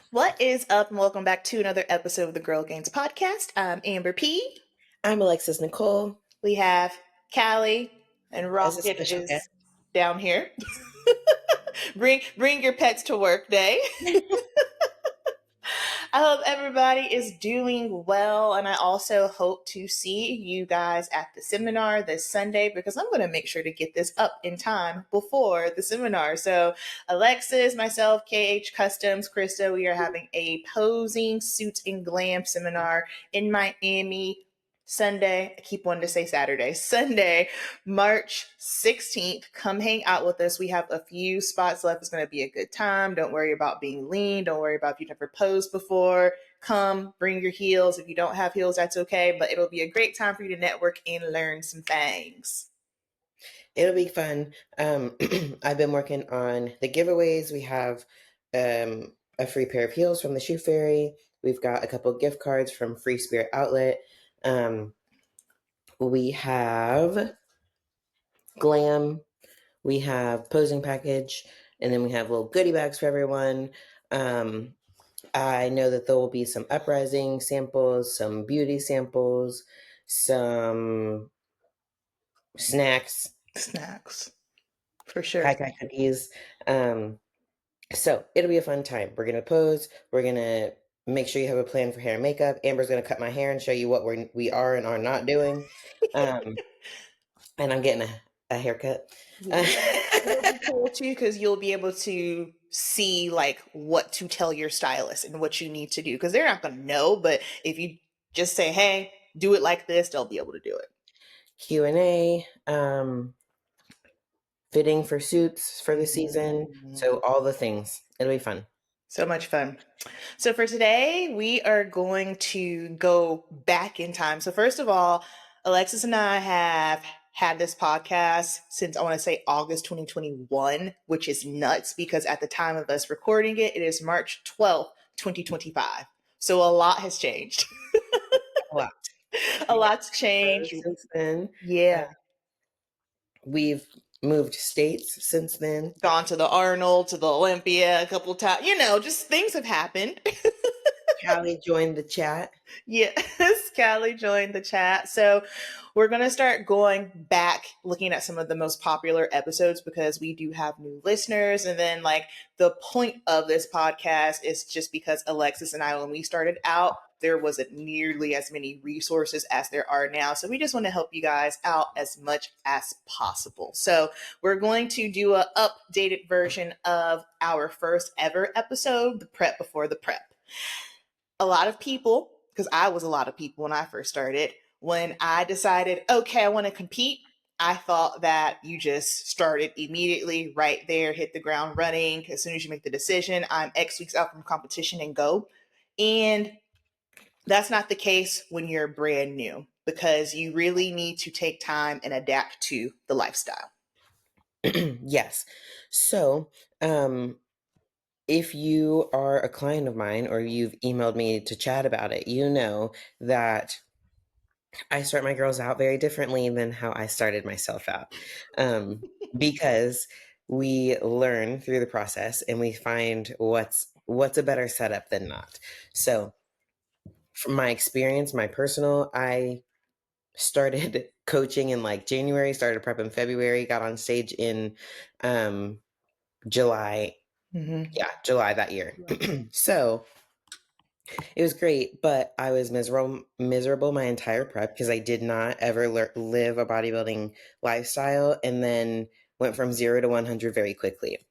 What is up, and welcome back to another episode of the Girl Games podcast. I'm Amber P. I'm Alexis Nicole We have Callie, and as a Rocket special is guest. down here. Bring your pets to work day. I hope everybody is doing well, and I also hope to see you guys at the seminar this Sunday because I'm going to make sure to get this up in time before the seminar. So, Alexis, myself, KH Customs, Krista, we are having a posing suits and glam seminar in Miami. Sunday, I keep wanting to say Saturday, Sunday, March 16th. Come hang out with us. We have a few spots left. It's going to be a good time. Don't worry about being lean. Don't worry about if you've never posed before. Come, bring your heels. If you don't have heels, that's okay. But it'll be a great time for you to network and learn some things. It'll be fun. I've been working on the giveaways. We have a free pair of heels from the Shoe Fairy. We've got a couple gift cards from Free Spirit Outlet. We have Glam. We have posing package, and then we have little goodie bags for everyone. I know that there will be some uprising samples, some beauty samples, some snacks, For sure. Kai cookies. So it'll be a fun time. We're gonna pose. We're gonna make sure you have a plan for hair and makeup. Amber's gonna cut my hair and show you what we are and are not doing. And I'm getting a haircut. It'll be cool too because you'll be able to see like what to tell your stylist and what you need to do because they're not going to know, but if you just say, hey, do it like this, they'll be able to do it. Q&A, fitting for suits for the season. So all the things. It'll be fun. So much fun. So for today, we are going to go back in time. So first of all, Alexis and I have had this podcast since I want to say August 2021, which is nuts because at the time of us recording it, it is March 12th, 2025. So a lot has changed. A lot. A lot's changed. Since then. Yeah. We've moved states since then. Gone to the Arnold, to the Olympia a couple times. You know, just things have happened. Callie joined the chat. Yes, Callie joined the chat. So we're going to start going back, looking at some of the most popular episodes because we do have new listeners. And then, like, the point of this podcast is just because Alexis and I, when we started out, there wasn't nearly as many resources as there are now. So we just want to help you guys out as much as possible. So we're going to do an updated version of our first ever episode, the prep before the prep. A lot of people, because I was a lot of people when I first started, when I decided, okay, I want to compete, I thought that you just started immediately right there, hit the ground running. As soon as you make the decision, I'm X weeks out from competition and go. And that's not the case when you're brand new because you really need to take time and adapt to the lifestyle. Yes. So, if you are a client of mine or you've emailed me to chat about it, you know that I start my girls out very differently than how I started myself out. Because we learn through the process and we find what's a better setup than not. So from my experience, my personal, I started coaching in like January, started prep in February, got on stage in July. Yeah, July that year. So it was great, but I was miserable my entire prep because I did not ever live a bodybuilding lifestyle and then went from 0 to 100 very quickly.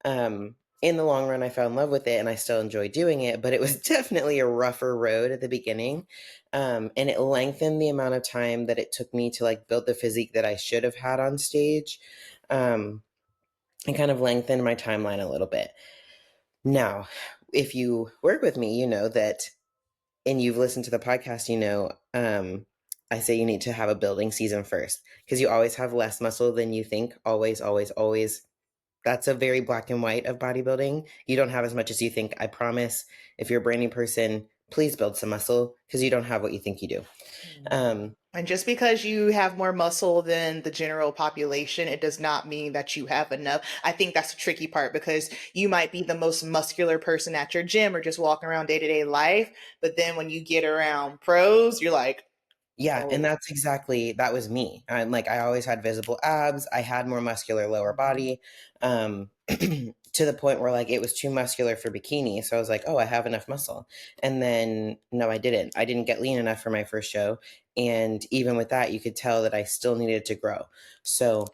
In the long run, I fell in love with it and I still enjoy doing it, but it was definitely a rougher road at the beginning. And it lengthened the amount of time that it took me to like build the physique that I should have had on stage. And kind of lengthened my timeline a little bit. Now, if you work with me, you know that, and you've listened to the podcast, you know, I say you need to have a building season first because you always have less muscle than you think. Always, always, always. That's a very black and white of bodybuilding. You don't have as much as you think. I promise. If you're a brand new person, please build some muscle because you don't have what you think you do. And just because you have more muscle than the general population, it does not mean that you have enough. I think that's the tricky part because you might be the most muscular person at your gym or just walking around day to day life. But then when you get around pros, you're like, Yeah, and oh, that was me. I'm like, I always had visible abs. I had more muscular lower body, to the point where like it was too muscular for bikini. So I was like, oh, I have enough muscle. And then no, I didn't. I didn't get lean enough for my first show. And even with that, you could tell that I still needed to grow. So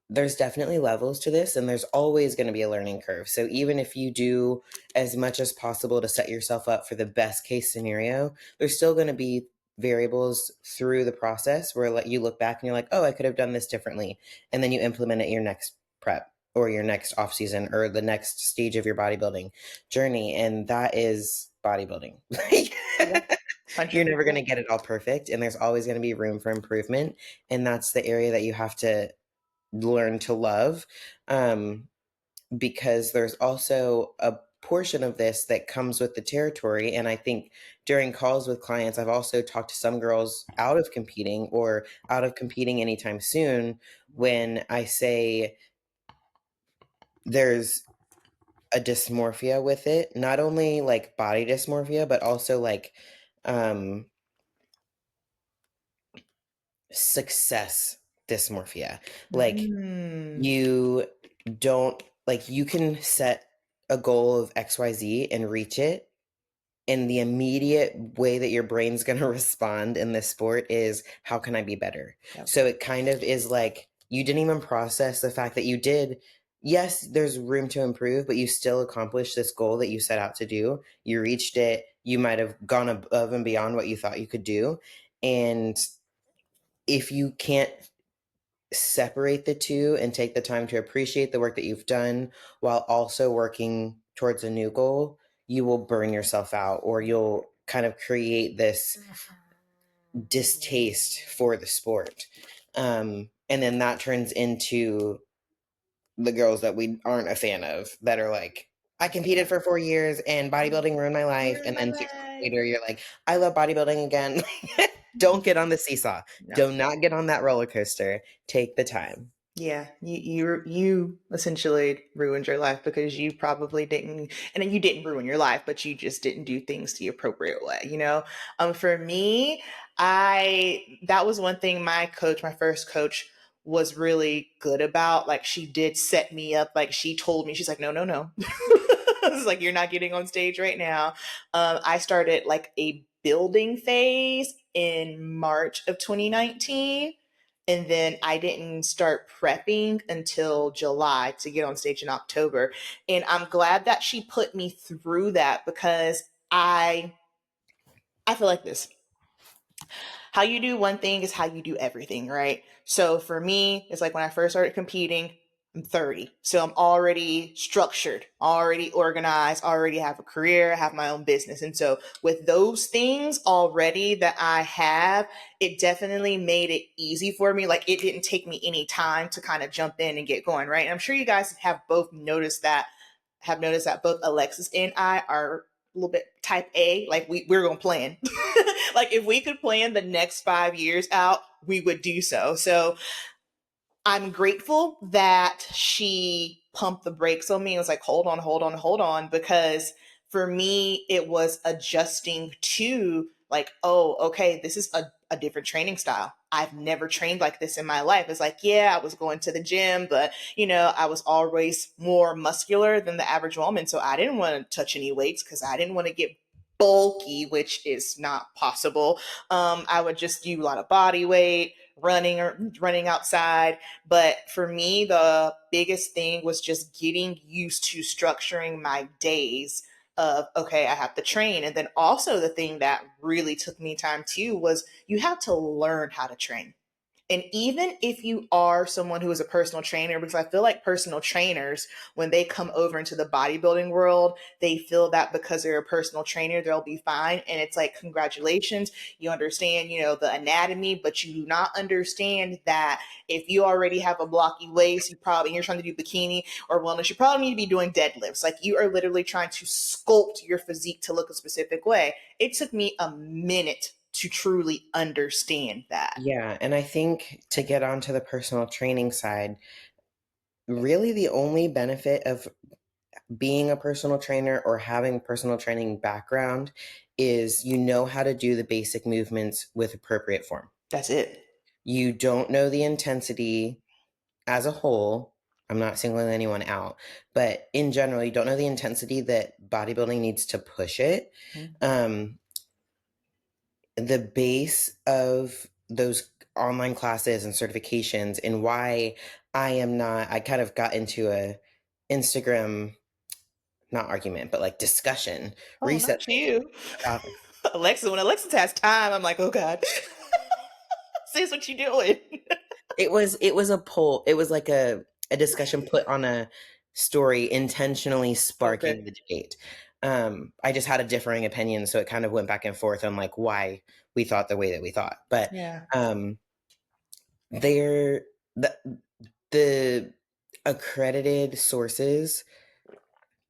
there's definitely levels to this, and there's always going to be a learning curve. So even if you do as much as possible to set yourself up for the best case scenario, there's still going to be variables through the process where like you look back and you're like, oh, I could have done this differently, and then you implement it your next prep or your next off season or the next stage of your bodybuilding journey, and that is bodybuilding. yeah, You're never going 100%. to get it all perfect, and there's always going to be room for improvement, and that's the area that you have to learn to love, because there's also a portion of this that comes with the territory. And I think during calls with clients, I've also talked to some girls out of competing or out of competing anytime soon when I say there's a dysmorphia with it, not only like body dysmorphia, but also like um, success dysmorphia. Like Mm, you don't like you can set a goal of XYZ and reach it, and the immediate way that your brain's going to respond in this sport is how can I be better? yep. So it kind of is like you didn't even process the fact that you did. Yes, there's room to improve, but you still accomplished this goal that you set out to do. You reached it. You might have gone above and beyond what you thought you could do. And if you can't separate the two and take the time to appreciate the work that you've done while also working towards a new goal, you will burn yourself out, or you'll kind of create this distaste for the sport. And then that turns into the girls that we aren't a fan of that are like, I competed for 4 years and bodybuilding ruined my life. Ruined And my then 6 months life. later, you're like, I love bodybuilding again. Don't get on the seesaw. No. Do not get on that roller coaster. Take the time. Yeah, you essentially ruined your life because you probably didn't, and then you didn't ruin your life, but you just didn't do things the appropriate way, you know? For me, I that was one thing my coach, my first coach, was really good about. Like she did set me up. Like she told me, she's like, no, no, no. It's like you're not getting on stage right now. I started like a building phase in March of 2019, and then I didn't start prepping until July to get on stage in October. And I'm glad that she put me through that because I feel like this. How you do one thing is how you do everything, right? So for me, it's like when I first started competing, I'm 30. So I'm already structured, already organized, already have a career, have my own business. And so with those things already that I have, it definitely made it easy for me. Like it didn't take me any time to kind of jump in and get going, right? And I'm sure you guys have noticed that both Alexis and I are a little bit type A. Like we're gonna plan. Like if we could plan the next 5 years out, we would do so. So I'm grateful that she pumped the brakes on me. It was like, hold on, hold on, hold on. Because for me, it was adjusting to like, oh, okay, this is a different training style. I've never trained like this in my life. It's like, yeah, I was going to the gym, but I was always more muscular than the average woman. So I didn't want to touch any weights because I didn't want to get bulky, which is not possible. I would just do a lot of body weight, running outside. But for me, the biggest thing was just getting used to structuring my days of, okay, I have to train. And then also the thing that really took me time too was you have to learn how to train. And even if you are someone who is a personal trainer, because I feel like personal trainers, when they come over into the bodybuilding world, they feel that because they're a personal trainer, they'll be fine. And it's like, congratulations, you understand, the anatomy, but you do not understand that if you already have a blocky waist, you're trying to do bikini or wellness, you probably need to be doing deadlifts. Like, you are literally trying to sculpt your physique to look a specific way. It took me a minute to truly understand that. Yeah, and I think to get onto the personal training side, really the only benefit of being a personal trainer or having personal training background is you know how to do the basic movements with appropriate form. That's it. You don't know the intensity as a whole. I'm not singling anyone out, but in general, you don't know the intensity that bodybuilding needs to push it. Um, the base of those online classes and certifications, and why I kind of got into a Instagram, not argument, but like discussion Oh, not recently you. about Alexa, when Alexis has time, I'm like, oh God. Sis, what you doing? it was a poll. It was like a discussion put on a story intentionally Okay. sparking the debate. I just had a differing opinion, so it kind of went back and forth on like why we thought the way that we thought. But Yeah. they're the accredited sources,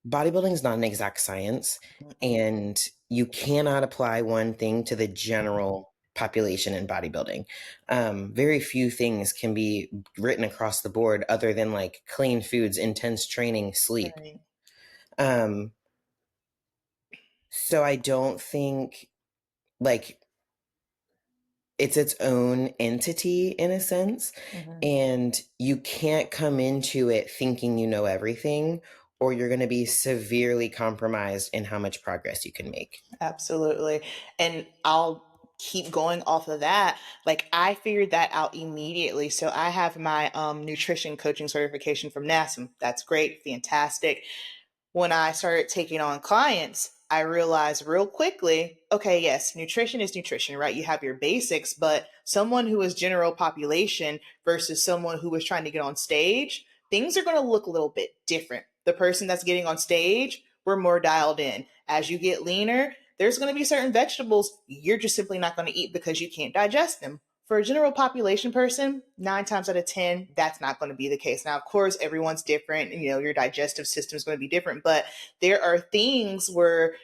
bodybuilding is not an exact science, Mm-mm. and you cannot apply one thing to the general population in bodybuilding. Very few things can be written across the board other than like clean foods, intense training, sleep. Right. Um, so I don't think like it's its own entity in a sense, Mhm. and you can't come into it thinking you know everything, or you're going to be severely compromised in how much progress you can make. Absolutely. And I'll keep going off of that. Like, I figured that out immediately. So I have my nutrition coaching certification from NASM. That's great, fantastic. When I started taking on clients, I realized real quickly, okay, yes, nutrition is nutrition, right? You have your basics, but someone who is general population versus someone who is trying to get on stage, things are going to look a little bit different. The person that's getting on stage, we're more dialed in. As you get leaner, there's going to be certain vegetables you're just simply not going to eat because you can't digest them. For a general population person, 9 times out of 10, that's not going to be the case. Now, of course, everyone's different, and your digestive system is going to be different, but there are things where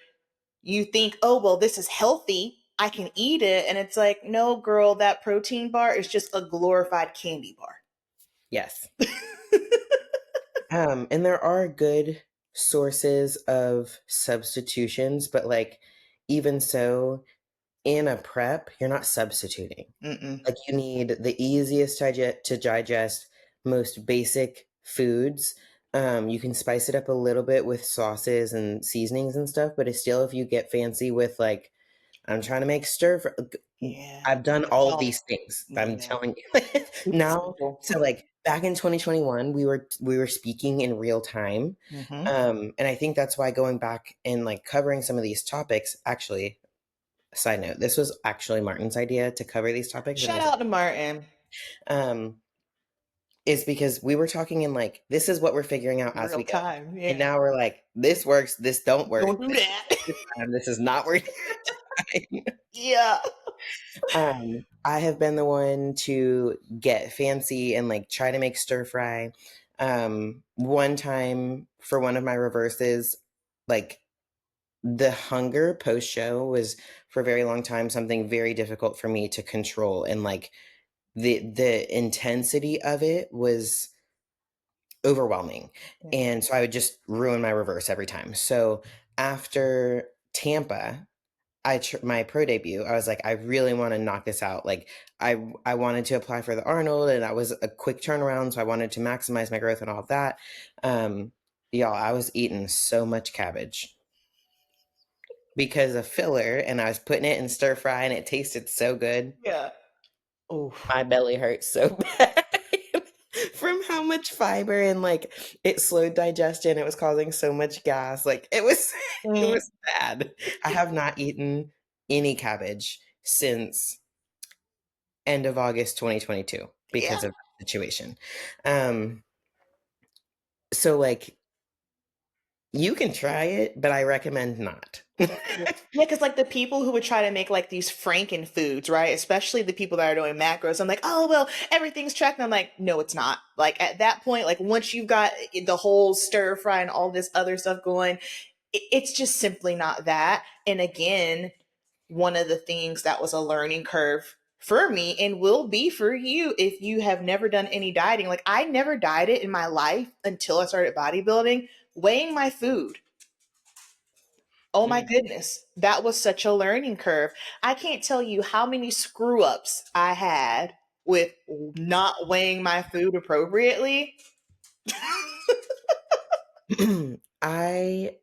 you think, oh, well, this is healthy, I can eat it. And it's like, no, girl, that protein bar is just a glorified candy bar. Yes. And there are good sources of substitutions, but like even so, in a prep, you're not substituting. Mm-mm. Like you need the easiest to digest, most basic foods. You can spice it up a little bit with sauces and seasonings and stuff, but it's still, if you get fancy with like, I'm trying to make stir fry. Yeah. I've done all of Oh, these things. I'm yeah. telling you Keep it now. simple. So like back in 2021, we were speaking in real time, Mm-hmm. and I think that's why going back and like covering some of these topics. Actually, side note, this was actually Martin's idea to cover these topics, and I Shout was like, out to Martin. um, is because we were talking in like this is what we're figuring out as Real we go, time. and Yeah. now we're like this works, this don't work, Don't do this that. this time, this is not working. Yeah. I have been the one to get fancy and like try to make stir fry. One time for one of my reverses, like the hunger post show was for a very long time something very difficult for me to control, and like the intensity of it was overwhelming. Yeah. And so I would just ruin my reverse every time. So after Tampa, my pro debut, I was like, I really want to knock this out. Like I wanted to apply for the Arnold, and that was a quick turnaround, so I wanted to maximize my growth and all of that. Y'all, I was eating so much cabbage because of filler, and I was putting it in stir fry, and it tasted so good. Yeah. Oof. My belly hurt so bad from how much fiber, and like it slowed digestion. It was causing so much gas. Like it was it Mm. was bad. I have not eaten any cabbage since end of August 2022 Yeah. because of that situation. So like you can try it, but I recommend not. Yeah, because like the people who would try to make like these Franken foods, right? Especially the people that are doing macros. I'm like, oh well, everything's tracked. And I'm like, no, it's not. Like at that point, like once you've got the whole stir fry and all this other stuff going, it's just simply not that. And again, one of the things that was a learning curve for me and will be for you if you have never done any dieting. Like I never dieted in my life until I started bodybuilding, weighing my food. Oh my Mm. goodness, that was such a learning curve. I can't tell you how many screw ups I had with not weighing my food appropriately. I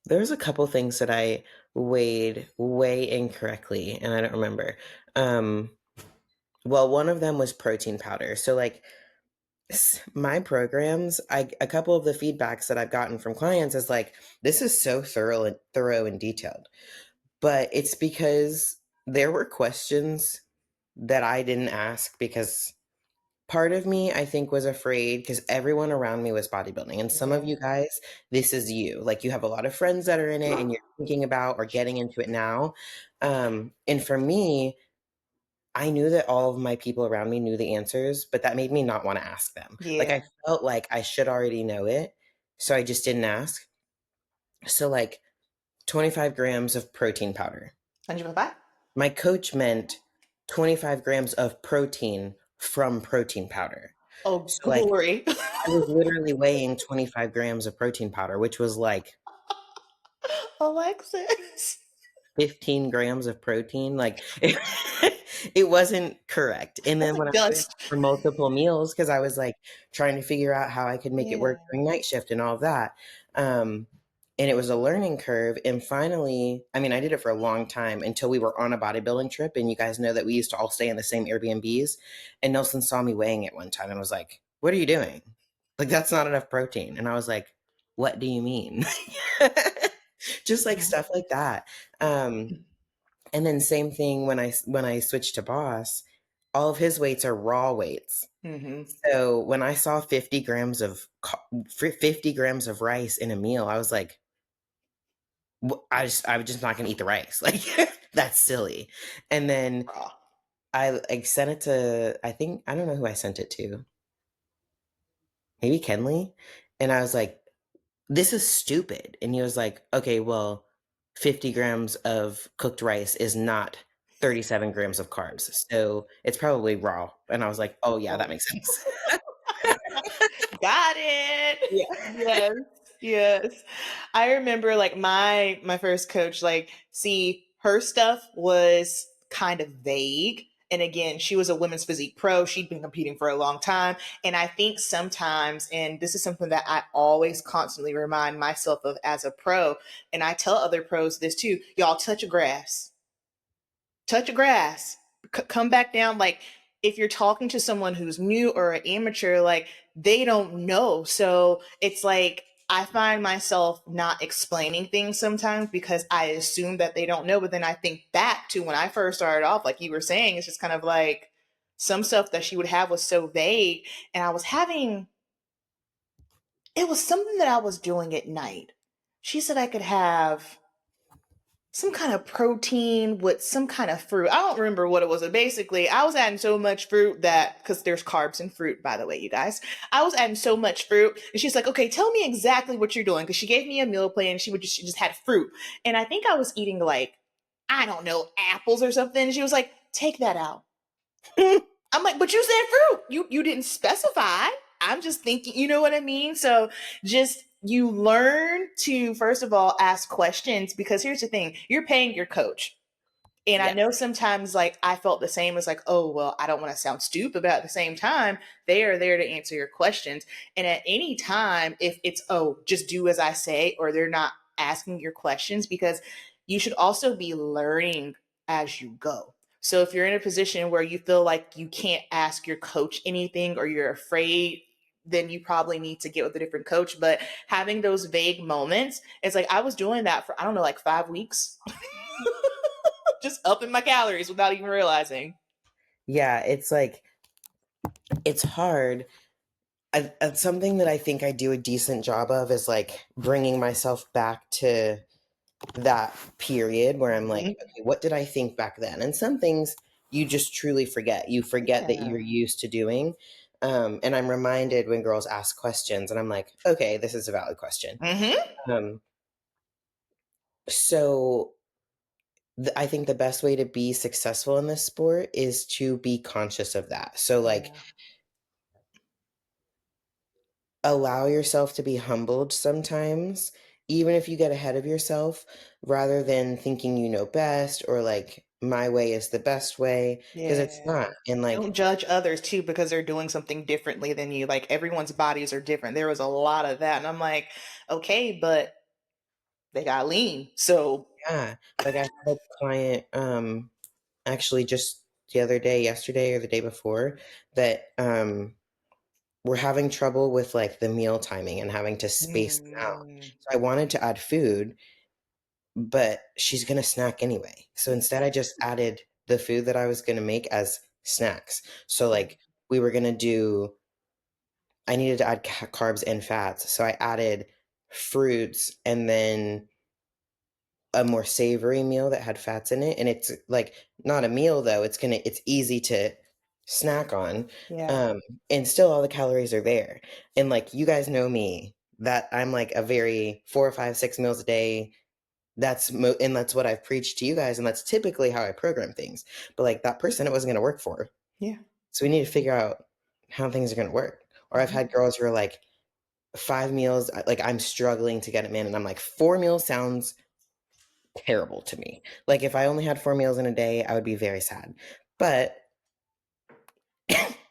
there's a couple things that I weighed way incorrectly and I don't remember. Um well, one of them was protein powder. So like my programs, a couple of the feedbacks that I've gotten from clients is like, this is so thorough and detailed. But it's because there were questions that I didn't ask because part of me, I think, was afraid because everyone around me was bodybuilding. And some of you guys, this is you. Like you have a lot of friends that are in it and you're thinking about or getting into it now. And for me, I knew that all of my people around me knew the answers, but that made me not want to ask them. Like Yeah. I felt like I should already know it. So I just didn't ask. So like 25 grams of protein powder. 105? My coach meant 25 grams of protein from protein powder. Oh, So like glory. I was literally weighing 25 grams of protein powder, which was like Alexis. 15 grams of protein. Like it wasn't correct. And That's then when like I went dust. for multiple meals, because I was like trying to figure out how I could make it Yeah. work during night shift and all of that. And it was a learning curve. And finally, I mean, I did it for a long time until we were on a bodybuilding trip. And you guys know that we used to all stay in the same Airbnbs. And Nelson saw me weighing it one time and was like, "What are you doing? Like, that's not enough protein." And I was like, "What do you mean?" Just like stuff like that. And then same thing when I switched to Boss, all of his weights are raw weights. Mm-hmm. So when I saw 50 grams of rice in a meal, I was like, I was just not gonna eat the rice. Like that's silly. And then Raw. I sent it to I don't know who I sent it to. Maybe Kenley. And I was like, this is stupid. And he was like, okay, well, 50 grams of cooked rice is not 37 grams of carbs. So it's probably raw. And I was like, oh, yeah, that makes sense. Got it. Yeah. Yes. Yes. I remember like my first coach, like, see, her stuff was kind of vague. And again, she was a women's physique pro. She'd been competing for a long time. And I think sometimes, and this is something that I always constantly remind myself of as a pro, and I tell other pros this too, y'all touch grass. Touch of grass, come back down. Like if you're talking to someone who's new or an amateur, like they don't know. So it's like I find myself not explaining things sometimes because I assume that they don't know. But then I think back to when I first started off, like you were saying, it's just kind of like some stuff that she would have was so vague. And I was having, it was something that I was doing at night. She said I could have some kind of protein with some kind of fruit. I don't remember what it was. But basically, I was adding so much fruit that, because there's carbs in fruit, by the way, you guys. I was adding so much fruit. And she's like, okay, tell me exactly what you're doing. Because she gave me a meal plan. She just had fruit. And I think I was eating like, I don't know, apples or something. And she was like, take that out. I'm like, but you said fruit. You didn't specify. I'm just thinking, you know what I mean? So just you learn to first of all ask questions, because here's the thing, you're paying your coach. And I Yeah. know sometimes like I felt the same as like, oh, well, I don't want to sound stupid, but at the same time, they are there to answer your questions. And at any time, if it's, oh, just do as I say, or they're not asking your questions, because you should also be learning as you go. So if you're in a position where you feel like you can't ask your coach anything or you're afraid, then you probably need to get with a different coach. But having those vague moments, it's like I was doing that for, I don't know, like 5 weeks. just upping my calories without even realizing. Yeah, it's like, it's hard. Something that I think I do a decent job of is like bringing myself back to that period where I'm like, Mhm. okay, what did I think back then? And some things you just truly forget. You forget that Yeah. you're used to doing. And I'm reminded when girls ask questions, and I'm like, okay, this is a valid question. Mm-hmm. Um, so I think the best way to be successful in this sport is to be conscious of that. So, like, Yeah. allow yourself to be humbled sometimes, even if you get ahead of yourself, rather than thinking you know best or like my way is the best way, because it's Yeah. not. And like, Don't judge others too because they're doing something differently than you. Like everyone's bodies are different. There was a lot of that. And I'm like, okay, but they got lean. So yeah, like I had a client actually just the other day, yesterday or the day before, that we're having trouble with like the meal timing and having to space them out. mm, So I wanted to add food, but she's going to snack anyway. So instead, I just added the food that I was going to make as snacks. So, like, we were going to do, I needed to add carbs and fats. So I added fruits and then a more savory meal that had fats in it. And it's like not a meal though. It's easy to snack on. yeah. Um, and still all the calories are there. And like, you guys know me that I'm like a very 4 or 5, 6 meals a day. And that's what I've preached to you guys, and that's typically how I program things. But like that person, it wasn't going to work for. Yeah. So we need to figure out how things are going to work. Or I've Mhm. had girls who are like 5 meals, like I'm struggling to get them in, and I'm like 4 meals sounds terrible to me. Like if I only had 4 meals in a day, I would be very sad. But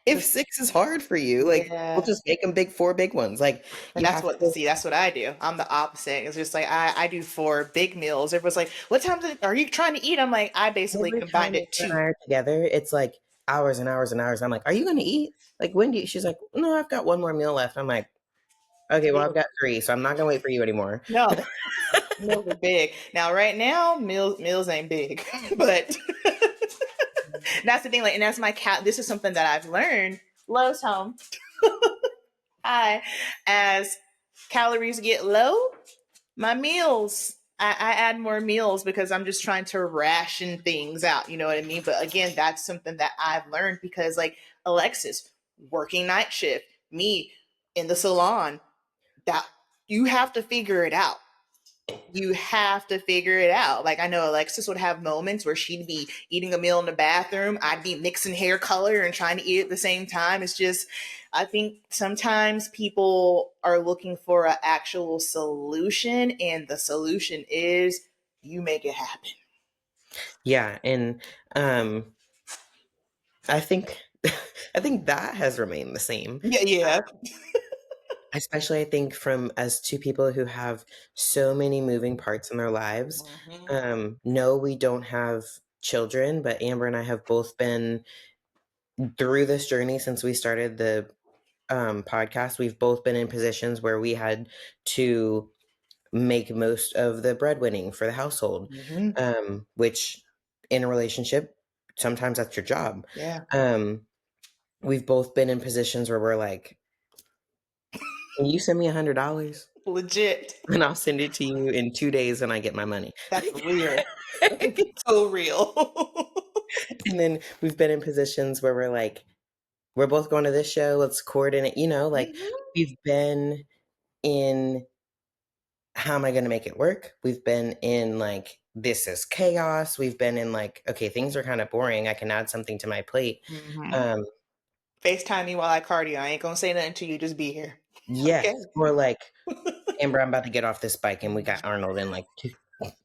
if 6 is hard for you, like we'll Yeah. just make them four big ones. Like And you that's have what, to. see, that's what I do. I'm the opposite. It's just like I do 4 big meals. Everyone's like, what time are you trying to eat? I'm like, I basically Every combined time it Amber and two. I are together, it's like hours and hours and hours. I'm like, "Are you going to eat? Like, when do you?" She's like, "No, I've got one more meal left." I'm like, "Okay, well, I've got three, so I'm not going to wait for you anymore." No, meals are big. Now, right now, meals ain't big, but that's the thing. Like, and that's my cat. This is something that I've learned. Lowe's home. Hi, as calories get low, my meals. I add more meals because I'm just trying to ration things out. You know what I mean? But again, that's something that I've learned because, like Alexis, working night shift, me in the salon, that you have to figure it out. You have to figure it out. Like I know Alexis would have moments where she'd be eating a meal in the bathroom. I'd be mixing hair color and trying to eat at the same time. It's just, I think sometimes people are looking for an actual solution, and the solution is you make it happen. Yeah, and um, I think I think that has remained the same. Yeah, yeah. Especially, I think from as two people who have so many moving parts in their lives. Mhm. No, we don't have children, but Amber and I have both been through this journey since we started the podcast. We've both been in positions where we had to make most of the breadwinning for the household, Mhm. which in a relationship, sometimes that's your job. Yeah. Um, we've both been in positions where we're like, "Can you send me $100 Legit. and I'll send it to you in 2 days when I get my money?" That's real. That's so real. And then we've been in positions where we're like, "We're both going to this show. Let's coordinate." Like Mhm. we've been in, how am I going to make it work? We've been in like, this is chaos. We've been in like, okay, things are kind of boring. I can add something to my plate. Mhm. Um, FaceTime me while I cardio. I ain't gonna say nothing to you. Just be here. yes. Okay. Or like, Amber, I'm about to get off this bike and we got Arnold in like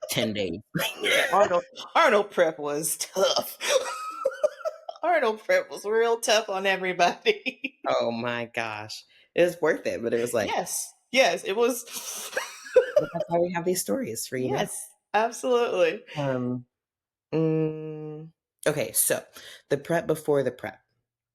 10 days. Yeah, Arnold prep was tough. Arnold prep was real tough on everybody. Oh my gosh. It was worth it, but it was like, Yes, yes, it was. but that's why we have these stories for you now. Yes, absolutely. Um, mm, okay, so the prep before the prep.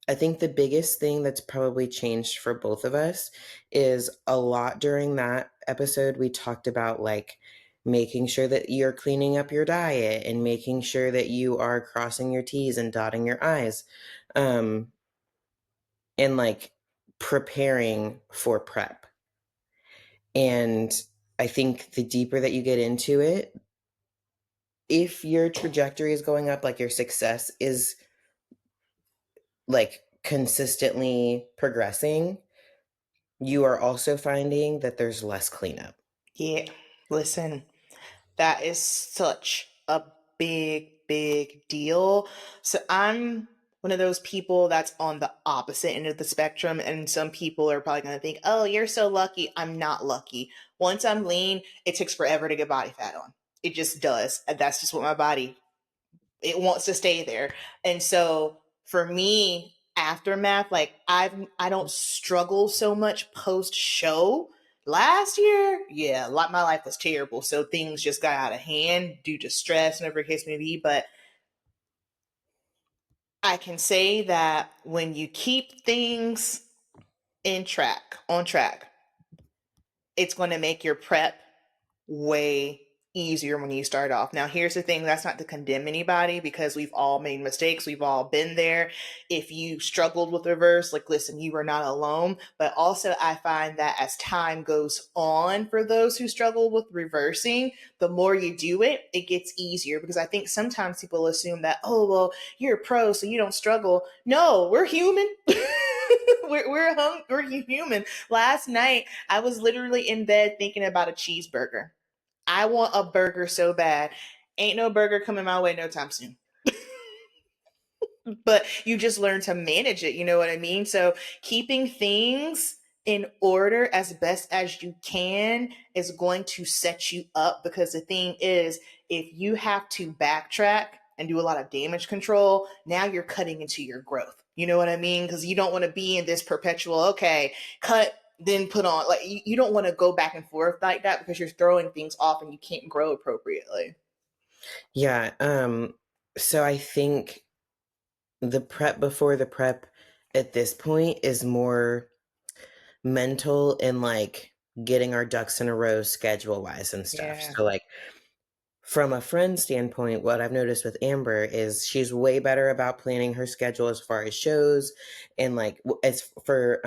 I think the biggest thing that's probably changed for both of us is a lot during that episode. We talked about like making sure that you're cleaning up your diet and making sure that you are crossing your T's and dotting your I's. And like preparing for prep. And I think the deeper that you get into it, if your trajectory is going up, like your success is like consistently progressing, you are also finding that there's less cleanup. Yeah. Listen, that is such a big deal. So I'm one of those people that's on the opposite end of the spectrum. And some people are probably going to think, oh, you're so lucky. I'm not lucky. Once I'm lean, it takes forever to get body fat on. It just does. And that's just what my body, it wants to stay there. And so for me, aftermath, like I don't struggle so much post show. Last year, yeah, like my life was terrible. So things just got out of hand due to stress, whatever the case may be. But I can say that when you keep things on track, it's going to make your prep way easier when you start off. Now, here's the thing, that's not to condemn anybody because we've all made mistakes. We've all been there. If you struggled with reverse, like, listen, you are not alone. But also, I find that as time goes on for those who struggle with reversing, the more you do it, it gets easier because I think sometimes people assume that, oh, well, you're a pro, so you don't struggle. No, we're human. we're human. Last night, I was literally in bed thinking about a cheeseburger. I want a burger so bad. Ain't no burger coming my way no time soon. But you just learn to manage it, you know what I mean? So keeping things in order as best as you can is going to set you up because the thing is, if you have to backtrack and do a lot of damage control, now you're cutting into your growth. You know what I mean? Because you don't want to be in this perpetual, okay, cut, then put on. Like, you don't want to go back and forth like that because you're throwing things off and you can't grow appropriately. Yeah. So I think the prep before the prep at this point is more mental and like getting our ducks in a row schedule wise and stuff. Yeah. So like from a friend standpoint, what I've noticed with Amber is she's way better about planning her schedule as far as shows and like as for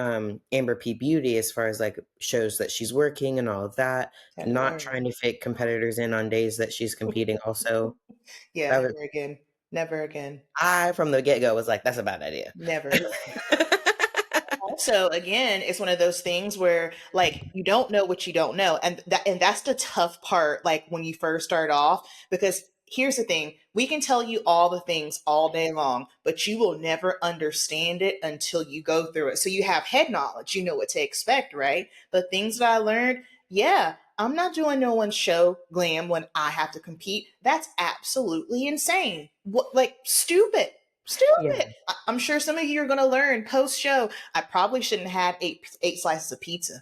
Amber P Beauty as far as like shows that she's working and all of that, not Never. trying to fit competitors in on days that she's competing also. Yeah, That was never again. Never again. I from the get-go was like that's a bad idea. Never. Also, again, it's one of those things where like you don't know what you don't know. And that's the tough part, like when you first start off, because here's the thing, we can tell you all the things all day long, but you will never understand it until you go through it. So you have head knowledge, you know what to expect, right? But things that I learned, yeah, I'm not doing no one's show glam when I have to compete. That's absolutely insane. What, like, stupid. Yeah. Stupid. I'm sure some of you are going to learn post show. I probably shouldn't have had eight slices of pizza.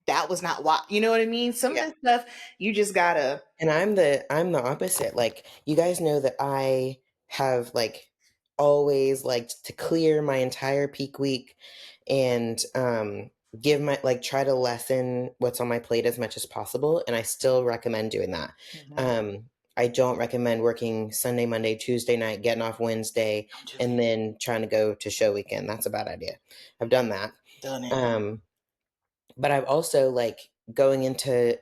That was not why. You know what I mean? Some of Yeah. this stuff you just gotta. And I'm the opposite. Like you guys know that I have like always liked to clear my entire peak week and give my like try to lessen what's on my plate as much as possible and I still recommend doing that. Mhm. Um I don't recommend working Sunday, Monday, Tuesday night, getting off Wednesday Don't do and it. then trying to go to show weekend. That's a bad idea. I've done that. Done it. Um but I've also like going into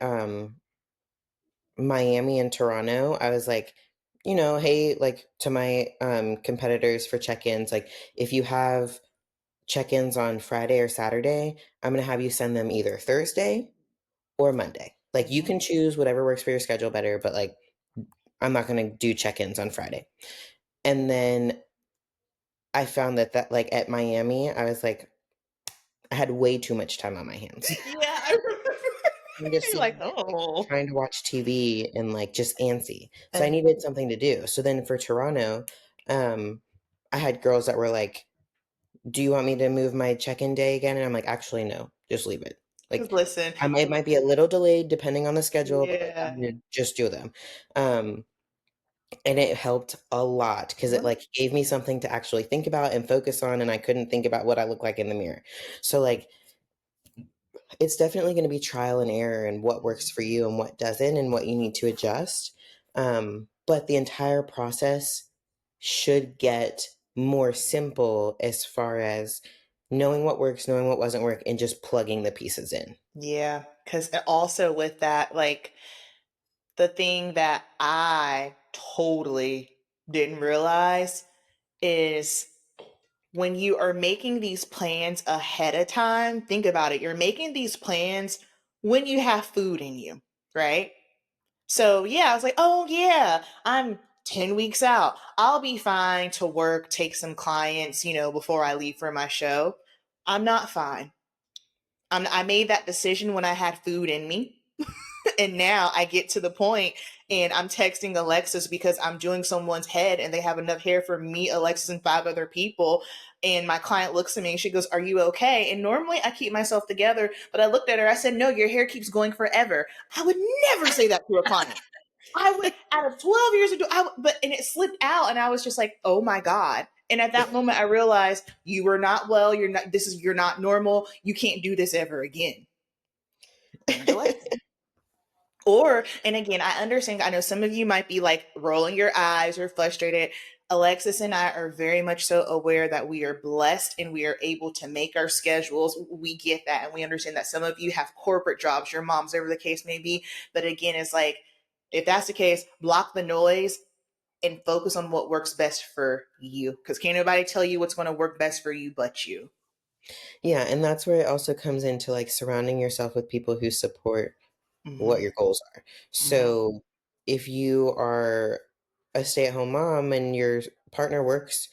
Miami and Toronto, I was like, hey, like to my competitors for check-ins, like if you have check-ins on Friday or Saturday, I'm gonna have you send them either Thursday or Monday. Like you Mhm. can choose whatever works for your schedule better, but like I'm not gonna do check-ins on Friday. And then I found that like at Miami, I was like, I had way too much time on my hands. Yeah, I remember. I'm just You're sitting like, there, like, oh. trying to watch TV and, like, just antsy. So I needed something to do. So then for Toronto, um, I had girls that were like, "Do you want me to move my check-in day again?" And I'm like, "Actually, no. Just leave it." Because Like, listen, it might be a little delayed depending on the schedule, but, like, yeah. I'm gonna just do them. Um, and it helped a lot because it, like, gave me something to actually think about and focus on, and I couldn't think about what I look like in the mirror. So, like, it's definitely going to be trial and error and what works for you and what doesn't and what you need to adjust. But the entire process should get more simple as far as knowing what works, knowing what wasn't work, and just plugging the pieces in. Yeah, because also with that, like the thing that I totally didn't realize is when you are making these plans ahead of time, think about it. You're making these plans when you have food in you, right? So, yeah, I was like, oh, yeah, I'm 10 weeks out. I'll be fine to work, take some clients, before I leave for my show. I'm not fine. I made that decision when I had food in me. And now I get to the point and I'm texting Alexis because I'm doing someone's head and they have enough hair for me, Alexis, and 5 other people. And my client looks at me and she goes, "Are you okay?" And normally I keep myself together, but I looked at her. I said, "No, your hair keeps going forever." I would never say that to a client. I would, out of 12 years ago, and it slipped out and I was just like, oh my God. And at that moment I realized you were not well. You're not normal. You can't do this ever again. Learned a lesson. Or, and again, I understand, I know some of you might be like rolling your eyes or frustrated. Alexis and I are very much so aware that we are blessed and we are able to make our schedules. We get that. And we understand that some of you have corporate jobs, your moms, whatever the case may be. But again, it's like, if that's the case, block the noise and focus on what works best for you. Because can't nobody tell you what's going to work best for you but you. Yeah, and that's where it also comes into like surrounding yourself with people who support what Mm-hmm. your goals are. Mm-hmm. So if you are a stay-at-home mom and your partner works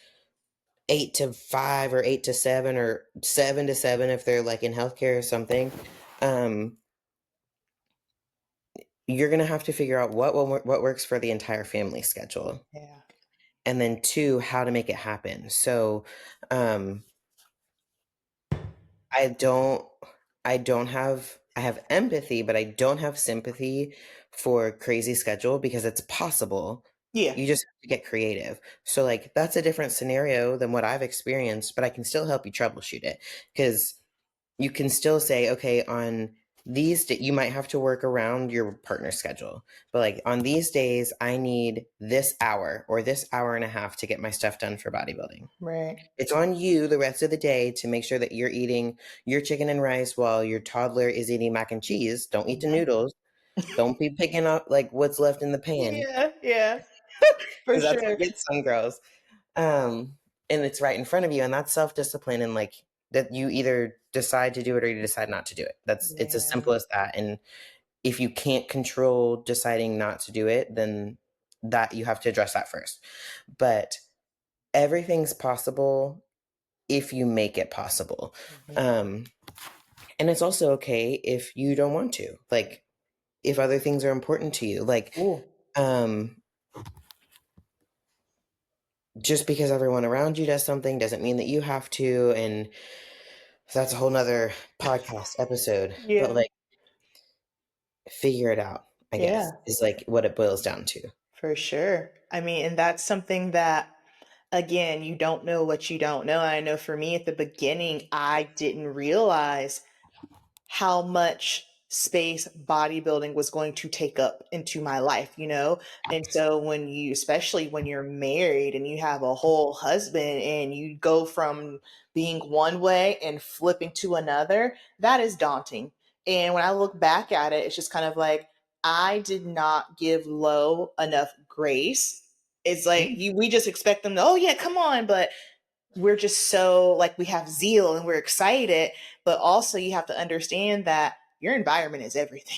8 to 5 or 8 to 7 or 7 to 7 if they're like in healthcare or something, um, you're gonna have to figure out what works for the entire family schedule, Yeah. and then two, how to make it happen. So, um, I don't I have empathy, but I don't have sympathy for crazy schedule because it's possible. Yeah. You just have to get creative. So like that's a different scenario than what I've experienced, but I can still help you troubleshoot it because you can still say, okay, on you might have to work around your partner's schedule, but like on these days, I need this hour or this hour and a half to get my stuff done for bodybuilding. Right. It's on you the rest of the day to make sure that you're eating your chicken and rice while your toddler is eating mac and cheese. Don't eat the Mhm. noodles. Don't be picking up like what's left in the pan Yeah. Yeah. For because that's what sure. gets some girls. And it's right in front of you, and that's self-discipline and like that you either decide to do it or you decide not to do it. It's as Yeah. simple as that. And if you can't control deciding not to do it, then that you have to address that first. But everything's possible if you make it possible. Mhm. Um, and it's also okay if you don't want to. Like if other things are important to you. Like Ooh. um just because everyone around you does something doesn't mean that you have to. And that's a whole nother podcast episode. But Yeah. like figure it out, I guess, Yeah. is like what it boils down to. For sure. I mean, and that's something that, again, you don't know what you don't know. I know for me at the beginning, I didn't realize how much space bodybuilding was going to take up into my life. And so especially when you're married and you have a whole husband and you go from being one way and flipping to another, that is daunting. And when I look back at it, it's just kind of like I did not give Low enough grace. It's like we just expect them to, oh yeah, come on, but we're just so like we have zeal and we're excited, but also you have to understand that your environment is everything.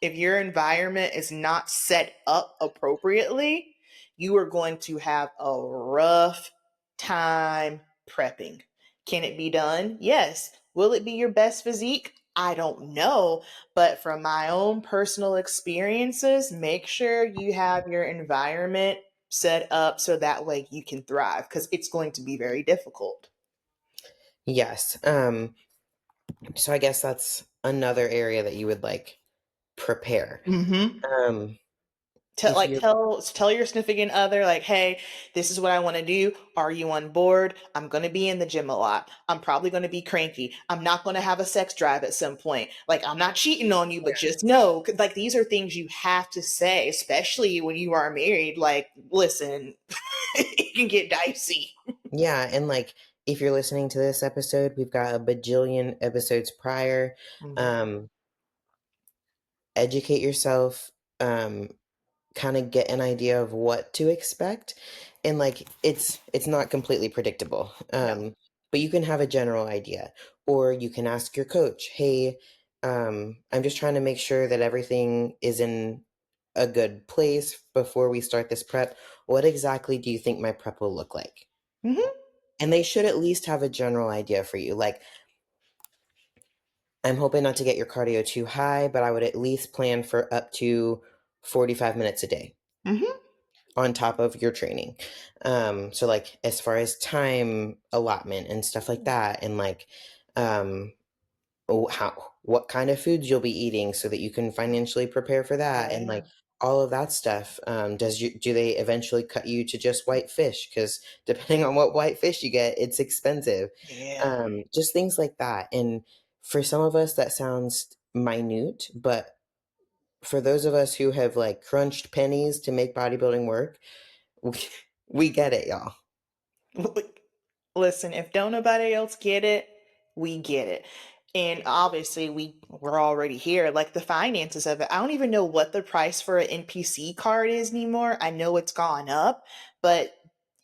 If your environment is not set up appropriately, you are going to have a rough time prepping. Can it be done? Yes. Will it be your best physique? I don't know. But from my own personal experiences, make sure you have your environment set up so that way you can thrive because it's going to be very difficult. Yes. So I guess that's another area that you would like prepare. Mm-hmm. Um if you're Tell your significant other, like, hey, this is what I want to do. Are you on board? I'm going to be in the gym a lot. I'm probably going to be cranky. I'm not going to have a sex drive at some point. Like, I'm not cheating on you, but just know, 'cause, like, these are things you have to say, especially when you are married. Like, listen, it can get dicey. yeah, and like if you're listening to this episode, we've got a bajillion episodes prior. Mm-hmm. Um, educate yourself, um, kind of get an idea of what to expect, and like it's not completely predictable. No. But you can have a general idea, or you can ask your coach, hey, I'm just trying to make sure that everything is in a good place before we start this prep. What exactly do you think my prep will look like? Mm-hmm. And they should at least have a general idea for you. Like, I'm hoping not to get your cardio too high, but I would at least plan for up to 45 minutes a day Mm-hmm. on top of your training. So like as far as time allotment and stuff like that, and like um what kind of foods you'll be eating so that you can financially prepare for that, and Yeah. like all of that stuff. Do they eventually cut you to just white fish? Because depending on what white fish you get, it's expensive. Yeah. Just things like that. And for some of us that sounds minute, but for those of us who have like crunched pennies to make bodybuilding work, we, we get it, y'all. Listen, if don't nobody else get it, we get it. And obviously we're already here. Like the finances of it. I don't even know what the price for an NPC card is anymore. I know it's gone up, but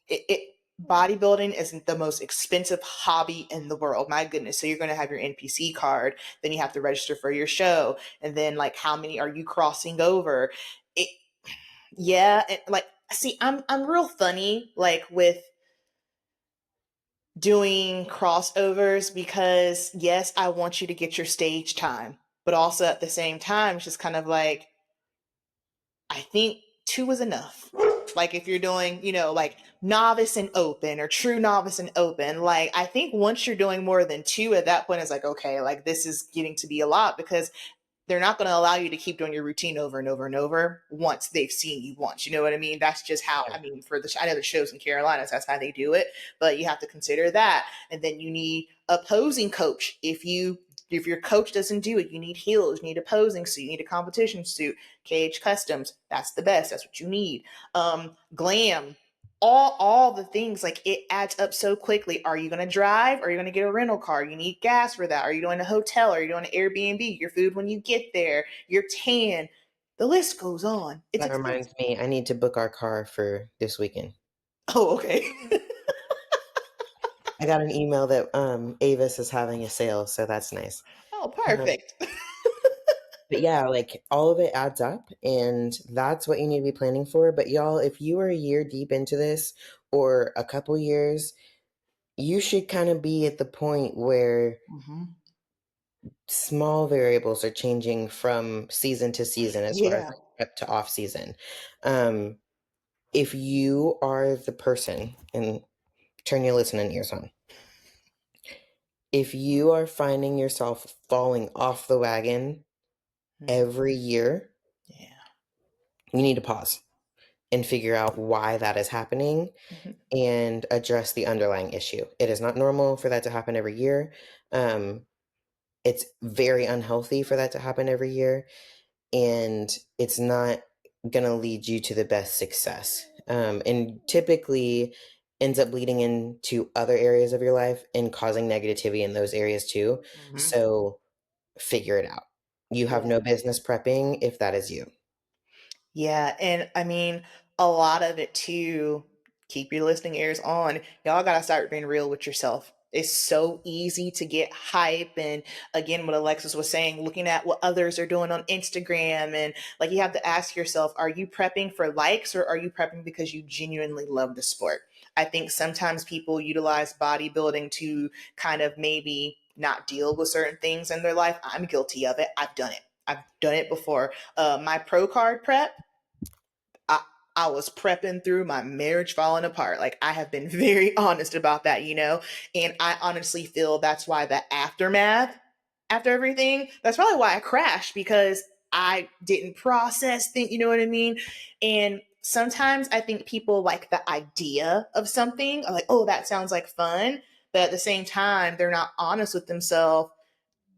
it bodybuilding isn't the most expensive hobby in the world. My goodness. So you're gonna have your NPC card, then you have to register for your show, and then like how many are you crossing over? It yeah, and like see, I'm real funny like with doing crossovers because yes, I want you to get your stage time, but also at the same time, it's just kind of like I think two is enough. Like if you're doing, like novice and open or true novice and open, like I think once you're doing more than two at that point, it's like, okay, like this is getting to be a lot because they're not going to allow you to keep doing your routine over and over and over once they've seen you once. You know what I mean? That's just how, Yeah. I mean, I know the shows in Carolinas, that's how they do it, but you have to consider that. And then you need a posing coach. If your coach doesn't do it, you need heels, you need a posing suit, you need a competition suit. KH Customs, that's the best. That's what you need. Glam, all the things, like it adds up so quickly. Are you going to drive? Are you going to get a rental car? You need gas for that. Are you doing a hotel? Are you doing an Airbnb? Your food when you get there, your tan, the list goes on. It's That expensive. reminds me, I need to book our car for this weekend. Oh, okay. I got an email that Avis is having a sale, so that's nice. Oh, Um, perfect. but yeah, like all of it adds up, and that's what you need to be planning for. But y'all, if you are a year deep into this or a couple years, you should kind of be at the point where Hmm. small variables are changing from season to season as far as Yeah. like prep to off season. Um, if you are the person, and turn your listening ears on, if you are finding yourself falling off the wagon Mhm. every year, Yeah. you need to pause and figure out why that is happening Hmm. and address the underlying issue. It is not normal for that to happen every year. Um, it's very unhealthy for that to happen every year, and it's not going to lead you to the best success. And typically ends up bleeding into other areas of your life and causing negativity in those areas too. Hmm. So figure it out. You have Yeah. no business prepping if that is you. Yeah, and I mean, a lot of it too, keep your listening ears on. Y'all gotta start being real with yourself. It's so easy to get hype. And again, what Alexis was saying, looking at what others are doing on Instagram. And like, you have to ask yourself, are you prepping for likes or are you prepping because you genuinely love the sport? I think sometimes people utilize bodybuilding to kind of maybe not deal with certain things in their life. I'm guilty of it. I've done it. I've done it before. My pro card prep, I, I was prepping through my marriage falling apart. Like I have been very honest about that. And I honestly feel that's why the aftermath after everything, that's probably why I crashed because I didn't process things, you know what I mean? And sometimes I think people like the idea of something, like, oh, that sounds like fun. But at the same time, they're not honest with themselves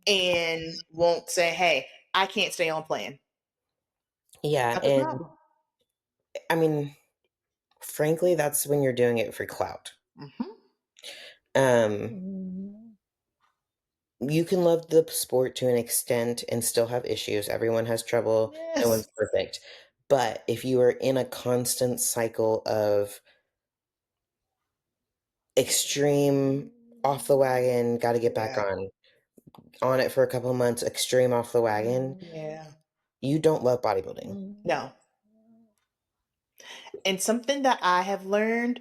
and won't say, hey, I can't stay on plan. Yeah, That's a and problem. I mean, frankly, that's when you're doing it for clout. Mm-hmm. Um, you can love the sport to an extent and still have issues. Everyone has trouble. No Yes. one's perfect. But if you are in a constant cycle of extreme off the wagon, got to get back Yeah. on it for a couple of months, extreme off the wagon, Yeah. you don't love bodybuilding. No. And something that I have learned,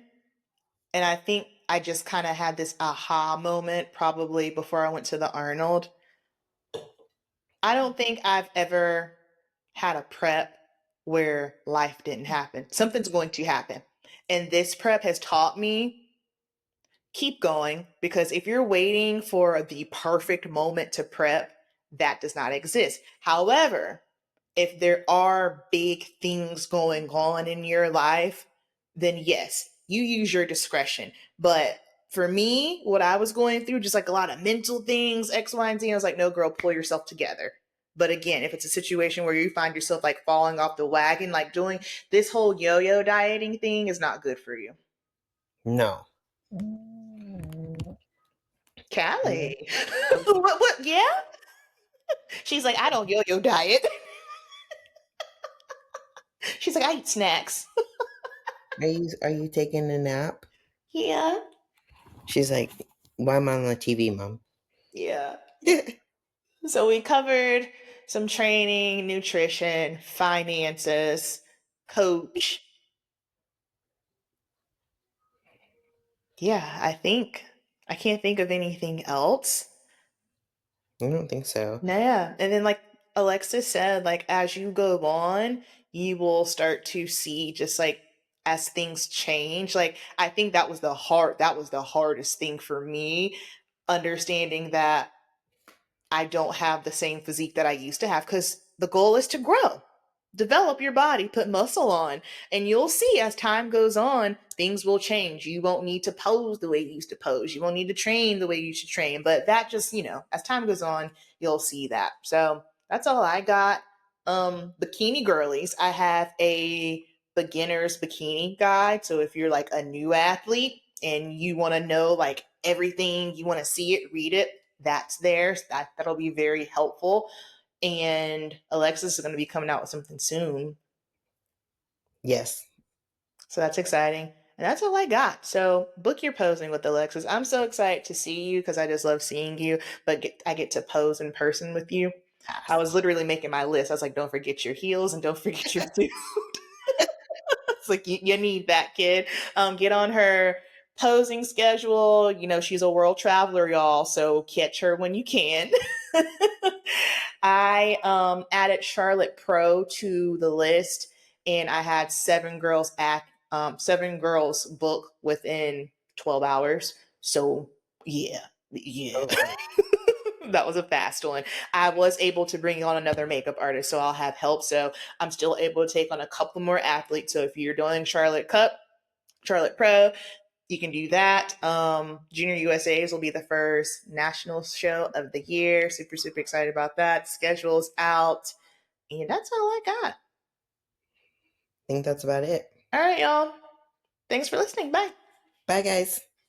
and I think I just kind of had this aha moment probably before I went to the Arnold. I don't think I've ever had a prep where life didn't happen. Something's going to happen. And this prep has taught me keep going, because if you're waiting for the perfect moment to prep, that does not exist. However, if there are big things going on in your life, then yes, you use your discretion. But for me, what I was going through, just like a lot of mental things, X, Y, and Z, I was like, no, girl, pull yourself together. But again, if it's a situation where you find yourself like falling off the wagon, like doing this whole yo yo dieting thing is not good for you. No. Callie. What? Yeah? She's like, I don't yo yo diet. She's like, I eat snacks. Are you taking a nap? Yeah. She's like, why am I on the TV, Mom? Yeah. So we covered some training, nutrition, finances, coach. Yeah, I can't think of anything else. I don't think so. Yeah. And then like Alexis said, like as you go on, you will start to see just like as things change. Like I think that was the hardest thing for me, understanding that I don't have the same physique that I used to have, because the goal is to grow, develop your body, put muscle on. And you'll see as time goes on, things will change. You won't need to pose the way you used to pose. You won't need to train the way you should train. But that just, as time goes on, you'll see that. So that's all I got. Bikini girlies, I have a beginner's bikini guide. So if you're like a new athlete and you want to know like everything, you want to see it, read it, that's there. That'll be very helpful. And Alexis is going to be coming out with something soon. Yes. So that's exciting. And that's all I got. So book your posing with Alexis. I'm so excited to see you because I just love seeing you, but I get to pose in person with you. I was literally making my list. I was like, don't forget your heels and don't forget your suit. It's like you need that, kid. Get on her posing schedule. She's a world traveler, y'all, so catch her when you can. I added Charlotte Pro to the list, and I had seven girls book within 12 hours. So yeah, yeah. Oh, That was a fast one. I was able to bring on another makeup artist, so I'll have help. So I'm still able to take on a couple more athletes. So if you're doing Charlotte Pro, you can do that. Junior USA's will be the first national show of the year. Super, super excited about that. Schedule's out. And that's all I got. I think that's about it. All right, y'all. Thanks for listening. Bye. Bye, guys.